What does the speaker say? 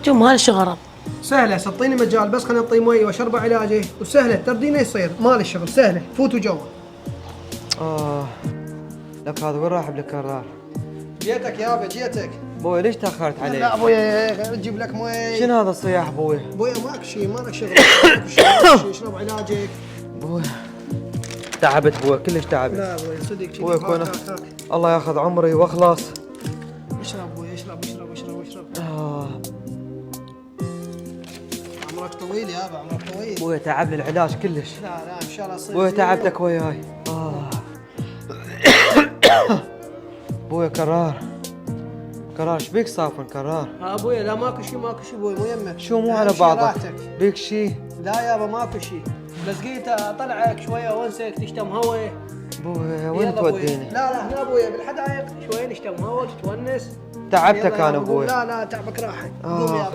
شو مالش غرض. سهله سطيني مجال بس خلينا نعطيه مي وشرب علاجه وسهله تردينه يصير مال الشغل سهله فوتوا جوا. لك هذا وين راح بالكرار؟ جيتك يابا جيتك. ابوي ليش تاخرت علي؟ لا ابويا اجيب لك مي. شنو هذا الصياح ابوي؟ ابويا ماك شيء مالك شغل ماك شيء اشرب علاجك. ابوي تعبت ابوي كلش تعبت. لا ابوي صدق شيء. ابوي كونه الله ياخذ عمري واخلص. اشرب ابوي اشرب اشرب اشرب اشرب. عمرك طويل يابا عمرك طويل. ابوي تعبني العلاج كلش. لا لا ان شاء الله يصير. ابوي تعبتك وياي. ابوي كرار ايش بيك صافن كرار؟ ابويا لا ماكو شيء ابوي مو يمك. شو مو على بعضك؟ بيك شيء؟ لا يابا ماكو شيء بس قلت اطلعك شويه وانسك تشتم هوا. ابوي وين توديني؟ لا هنا ابويا بالحدائق شوي نشتم هوا تتونس. تعبتك انا ابوي. لا تعبك راحه. قوم يابا.